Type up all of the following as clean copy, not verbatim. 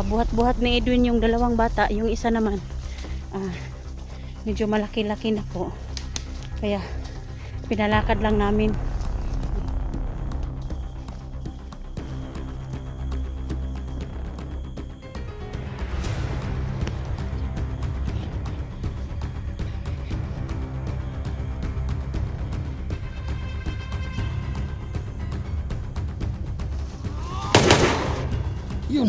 buhat-buhat ni Edwin yung dalawang bata, yung isa naman medyo malaki-laki na po, kaya pinalakad lang namin. Yun.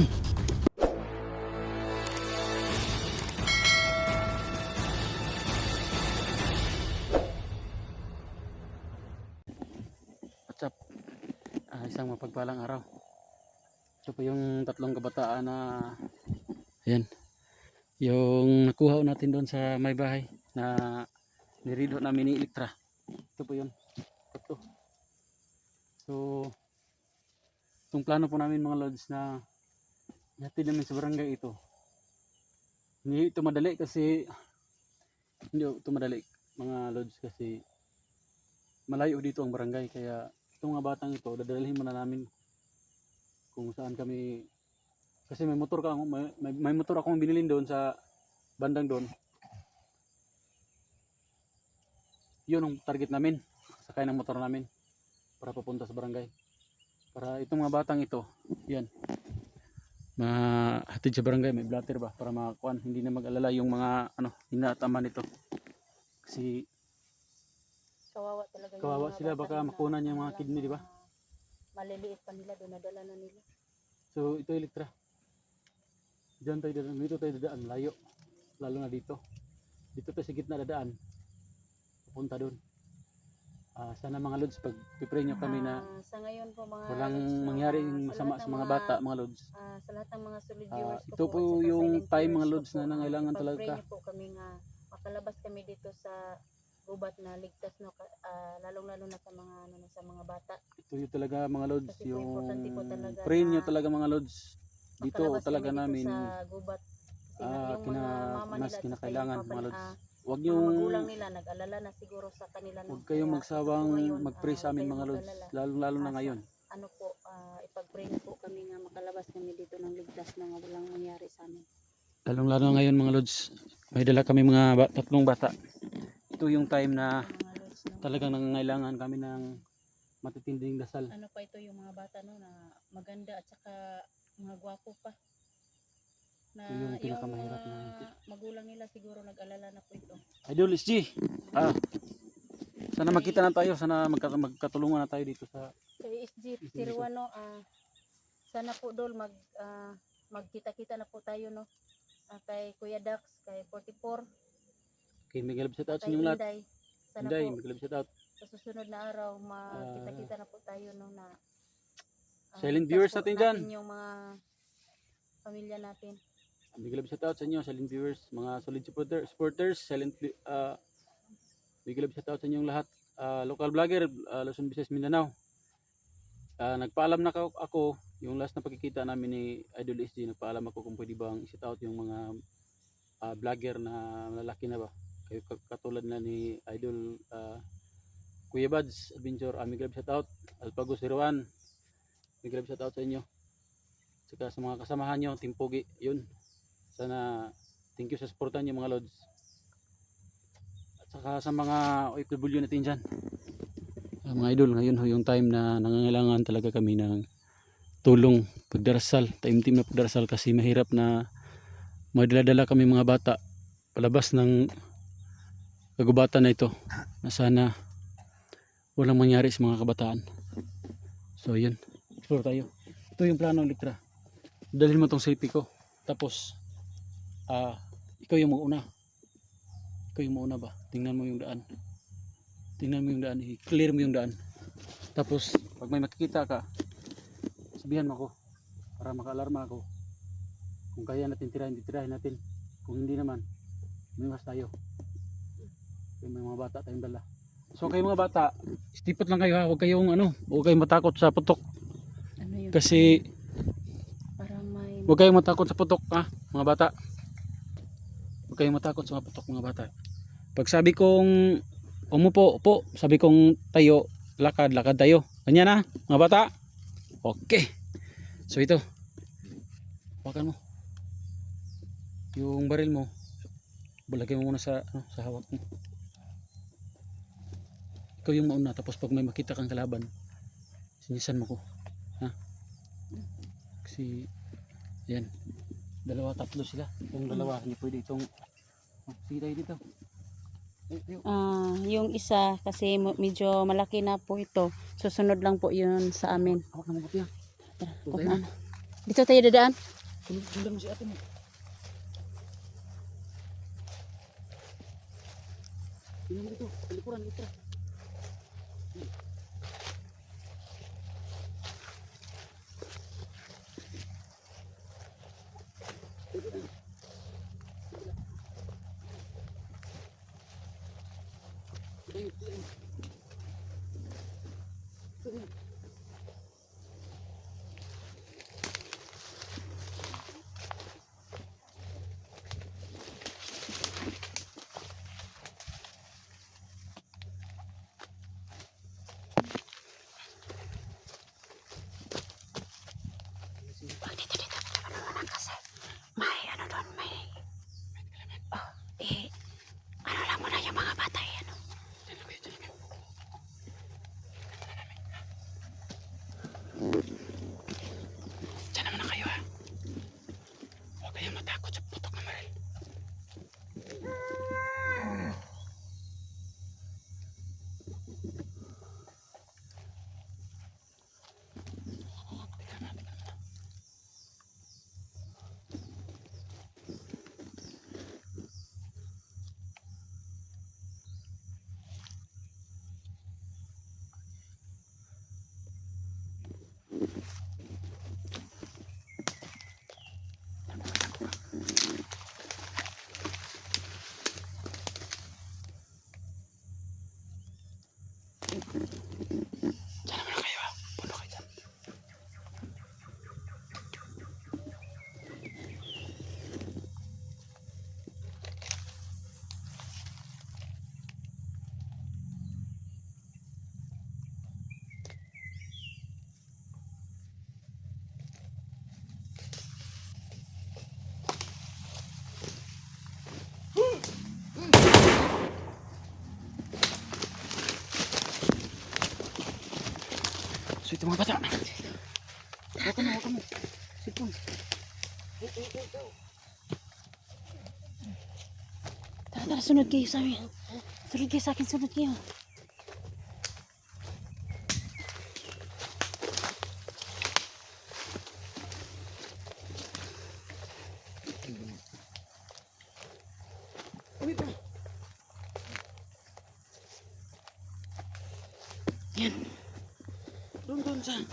What's up? Isang mapagpalang araw. Ito po yung tatlong kabataan na ayan, yung nakuha natin doon sa may bahay na nirido namin ni Elektra. Ito po yun. Ito. So itong plano po namin mga lods na ihatid namin sa barangay ito. Hindi ito madali kasi mga lods kasi malayo dito ang barangay, kaya itong mga batang ito dadalhin muna namin kung saan kami, kasi may motor akong binilin doon sa bandang doon. Yun ang target namin, sakay ng motor namin para papunta sa barangay, para itong mga batang ito yan mahatid sa barangay. May blatter ba para makakuan, hindi na mag-alala yung mga hinatama nito, kasi Kawawa talaga kawawa sila, baka makunan yung mga kidney, di ba? Maliliit pa nila, doon nadala na nila. So ito Elektra, dito tayo dadaan, layo, lalo na dito tayo sa gitna dadaan, pupunta doon. Sana mga lods, pag pipray nyo kami na sa ngayon po mga walang lods, mangyaring masama sa mga bata, mga lods. sa lahat ng mga solid viewers Ito po yung time mga lods na nangailangan talaga. Pag-pray niyo po kami nga makalabas kami dito sa gubat na ligtas, no, lalong-lalo na sa mga sa mga bata. Ito yung talaga mga lods, Kasi po, yung importante po talaga pray nyo na talaga mga lods. Dito makalabas talaga kami dito namin sa gubat. Kasi yung mga mama nila, kinakailangan mga lods. Huwag mga yung magulang nila nag-alala na siguro sa kanila, no? huwag kayong Kaya magsawang ito po ngayon, mag-pray sa amin huwag mga kayong lods, mag-alala. lalo na ngayon. Ano po, ipag-pray na po kami nga makalabas kami dito ng ligtas na walang mangyari sa amin. Lalong lalo na ngayon mga lods, may dala kami mga tatlong bata. Ito yung time na Mga lods, no? talagang nangangailangan kami ng matitinding dasal. Ano pa ito yung mga bata, no, na maganda at saka mga gwapo pa. Na Ito yung pinakamahirap yung na magulang nila siguro nag-alala na po ito. Idol SG. Sana makita na tayo, sana magkatulungan na tayo dito sa Kay SG Tiruano, sana po dol magkita-kita na po tayo, no. Kay Kuya Dax, kay 44, kay Miguel, shout out sa kay inyong lahat. Inday. Sana Inday, po Miguel, shout out. sa susunod na araw magkita-kita na po tayo, no, na Silent ligtas viewers po natin dyan. yung mga pamilya natin. Miguel, shout out sa inyo, silent viewers, mga solid supporters, silent Miguel, shout out sa inyong lahat. Local vlogger, Luzon, Visayas, Mindanao. Nagpaalam na ako, yung last na pagkikita namin ni Idol SG, nagpaalam ako kung pwede bang i-shout out yung mga vlogger na lalaki na ba, kayo katulad na ni Idol Kuya Bads Adventure. Miguel, shout out. Alpago Siruan, Miguel, shout out sa inyo, saka sa mga kasamahan nyo, Team Pogi. Yun, sana thank you sa supportan nyo mga lods, at saka sa mga OFW natin dyan. Mga idol, ngayon yung time na nangangailangan talaga kami ng tulong, pagdarasal, taimtim na pagdarasal, kasi mahirap na madala-dala kami mga bata palabas ng kagubatan na ito, na sana walang mangyari sa mga kabataan. So yun, explore tayo. Ito yung plano, Elektra, dalhin mo tong safety ko, tapos ikaw yung mauna ba, tingnan mo yung daan, i-clear mo yung daan, tapos pag may makikita ka sabihan mo ako para maka-alarma ako. Kung kaya natin tirahin natin, kung hindi naman umiwas tayo. May mga bata tayong dala. So kayo mga bata, stipot lang kayo ha, huwag kayong matakot sa putok. Ano yun? Kasi Parang may huwag kayong matakot sa putok ha, mga bata. Huwag kayong matakot sa mga putok, mga bata. Pag sabi kong umupo, upo. Sabi kong tayo, lakad tayo. Ganyan na, mga bata. Okay. So ito. Hawakan mo. yung baril mo, balagay mo muna sa sa hawak mo. Ikaw yung mauna, tapos pag may makita kang kalaban, sinisan mo ko. Ha? Kasi yan, dalawa tatlo sila. Yung dalawa hindi pwede itong sige tayo dito. Yung isa kasi medyo malaki na po ito. Susunod lang po yun sa amin. Hawak na mabuti ha. Tara, Ito kung tayo na. ano. Dito tayo dadaan. Sundan mo si ate mo. Tingnan mo dito, palikuran dito. Dito, dito. Ano mo na kasi? May ano doon, may... Oh, ano lang muna yung mga bata ano. Diyan naman na kayo ha. Huwag kayong matakot sa putok na maril. Diyan naman na kayo ha. Puno kayo dyan. So ito mga bata. Huwag mo. Sipon. Tara, tara, sunod kayo sa amin. Sunod kayo sa akin, sunod kayo. Yan. Doon sa. Yan.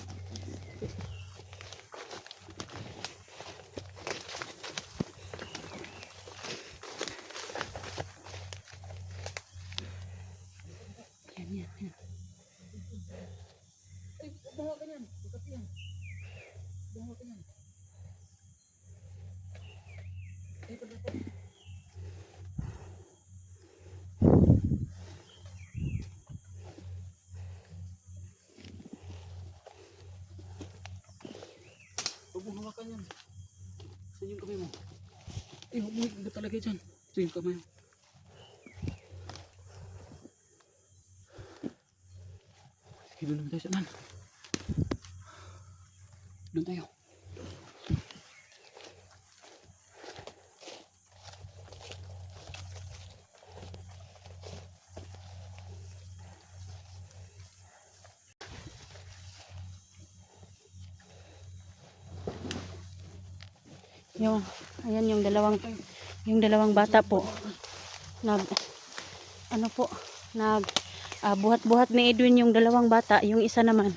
Ay, bawa ka yan. Bukat yan. Bawa ka yan. Ay, pagdapat. Huwag mo hawakan yan. Saan yung kamay mo? Eh, huwag mo higit talaga dyan. Ito yung kamay mo. Sige, doon naman tayo sa nan. Doon tayo. Ayan yung dalawang bata po. Buhat-buhat ni Edwin yung dalawang bata, yung isa naman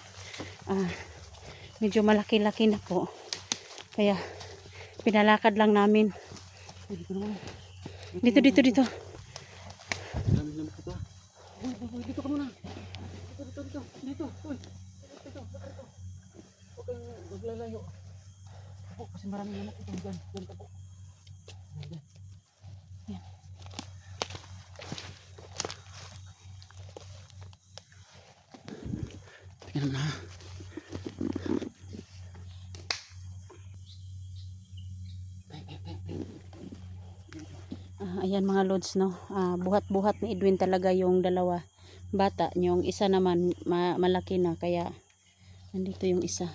medyo malaki-laki na po. Kaya pinalakad lang namin. Dito. Dami naman ito. Uy, dito ka muna. Dito. Uy, dito. Huwag kang maglalayo. Po, kasi maraming anak ito. Diyan ka po. Diyan. Yan. Tingnan mo na. Tay. Ayan mga lods, no. Buhat-buhat ni Edwin talaga yung dalawa bata. Yung isa naman malaki na, kaya nandito yung isa.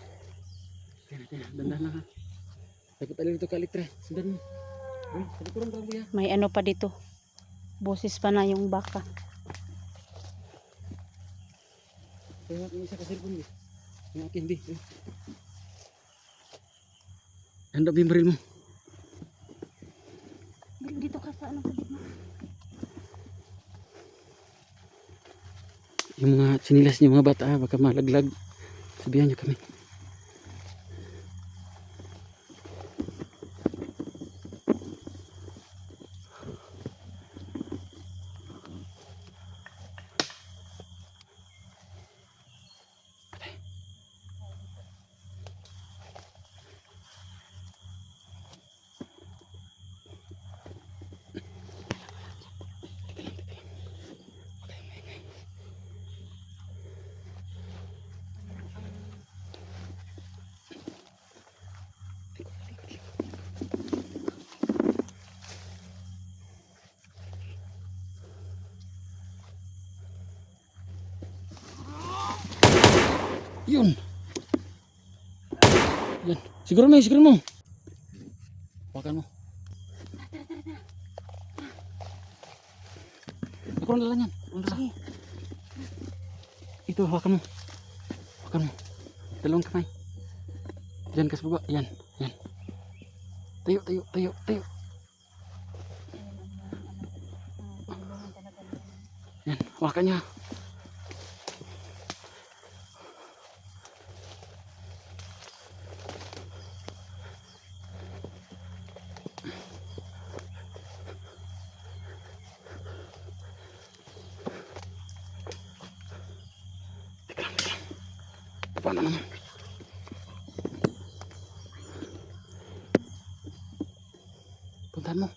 Dandan lang ha. Takot tayo dito ka Alitra. Sundan mo. Uy, sabi ko rin bago ya. May ano pa dito. Boses pa na yung baka. Kaya nga isa ka cellphone. Yung akin di. Handa ba yung baril mo? Dito ka sa ano sa gitna. Yung mga sinilas niyo mga bata baka malaglag. Sabihan niyo kami. Yun. Yan. Siguro mo. Hawakan mo. Ako lang dala yan. Sige. Ito, hawakan mo. Hawakan mo. Dalawang kamay. Diyan ka sa baba. Yan. Yan. Tayo. Yan. Hawakan niya. Paano naman? Puntahan mo.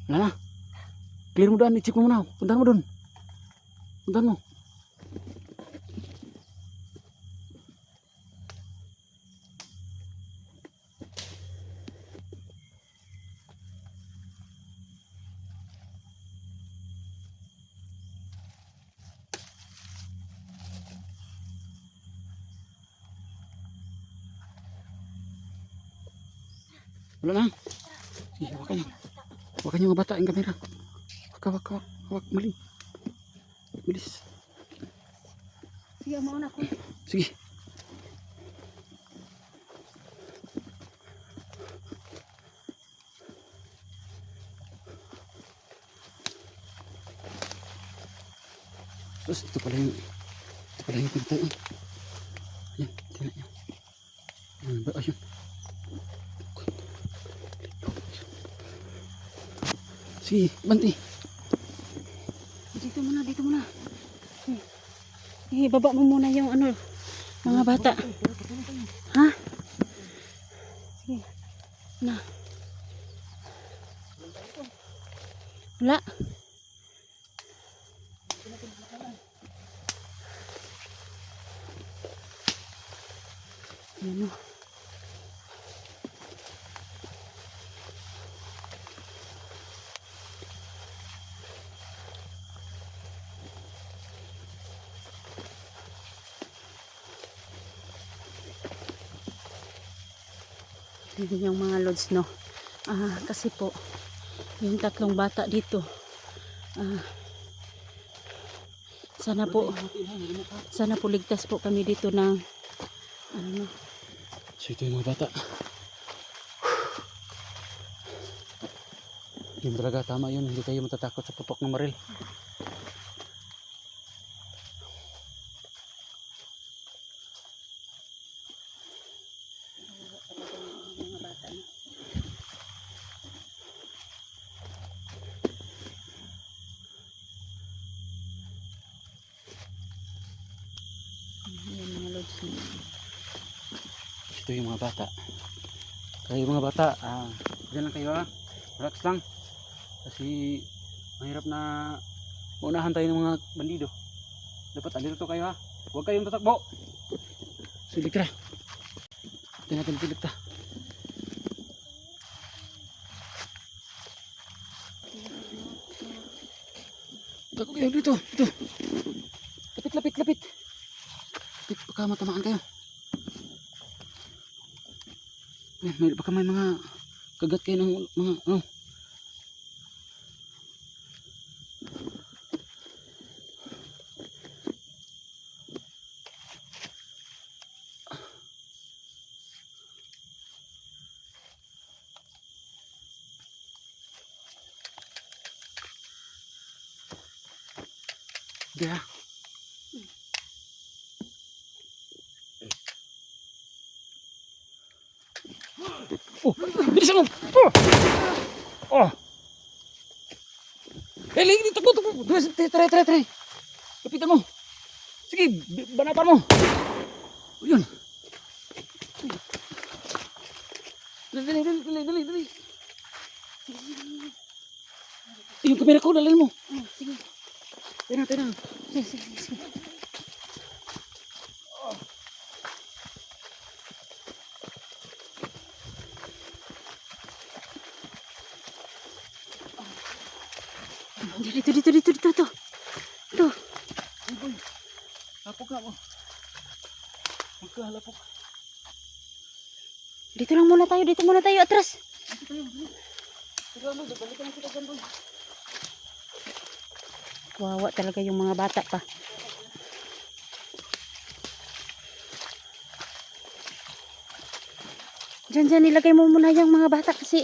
Wala na. Clear mo daan. I-check mo muna. Puntahan mo dun. Puntahan mo. Wala na. Sige, hawakan niyo. Hawakan niyo mga bata yung kamera. Hawak. Mali. Bilis. Sige, mauna ko. Sige. Terus ito pala yung pintuan. Ayan, tingnan niyo. Ayun. Sige, banti. Dito muna. Baba mo muna yung ano, mga bata. Ha? Sige. Na. Wala. Ano? Yun yung mga lods, no. Kasi po yung tatlong bata dito, sana po ligtas po kami dito ng ano. So ito yung mga bata. Yung talaga tama yun. Hindi kayo matatakot sa putok ng baril. Ito yung mga bata. Kayo mga bata, dyan lang kayo ha. Relax lang. Kasi mahirap na maunahan tayo ng mga bandido. Dapat alirto kayo ha. Huwag kayong tatakbo. Sulit ka. Ito natin pilit ka. Takot kayo dito. Dito. Lapit, lapit, lapit. Lapit, baka matamaan kayo. Baka may mga kagat kayo ng mga ano. Yeah. Oh, bilisan mo. Oh. Oh. Lagi dito po. Try. Kapitan mo. Sige, banatan mo. Oh, yun. Dali. Yung kamera ko, dalhin mo. Sige. Tena. Sige. Dito. Ito. Lapok na mo. Magkahalapok. Dito muna tayo, atras. Balikan kita dyan doon. Kawawa talaga yung mga bata pa. Diyan, nilagay mo muna yung mga bata kasi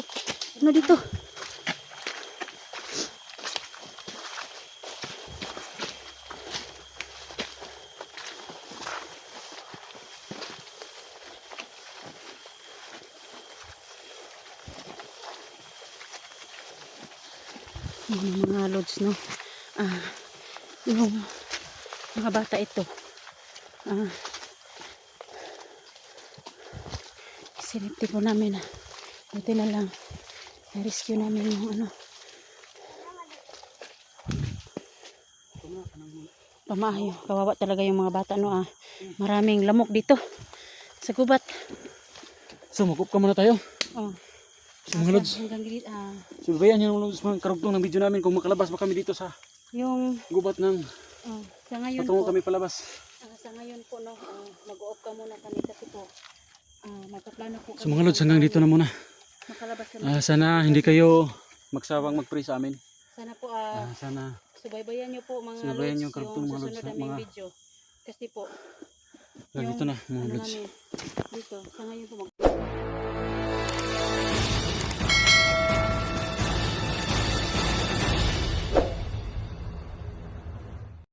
ano dito. Yung mga lods, no? Yung mga bata ito. Sinipti po namin. Buti na lang. Na-rescue namin yung ano. Pamahayo. Kawawa talaga yung mga bata, no? Maraming lamok dito. Sa gubat. So, mag-up ka muna tayo. Oh. So, mga lods. Hanggang dito. So, bayan nyo mga lods, mga karugtong ng video namin kung makalabas ba kami dito sa Yung gubat ng sa ngayon patungo po. kami palabas. Sa ngayon po, no, mag-off ka muna kami kasi po magpaplano po kami. So, mga lods, hanggang dito na muna. Makalabas kami. Sana hindi kayo magsawang mag-pray sa amin. Sana po Sana subaybayan nyo po mga subaybayan lods nyo, karugtong yung mga lods, susunod naming mga- video. Kasi po hanggang dito na mga ano lods. namin dito sa ngayon po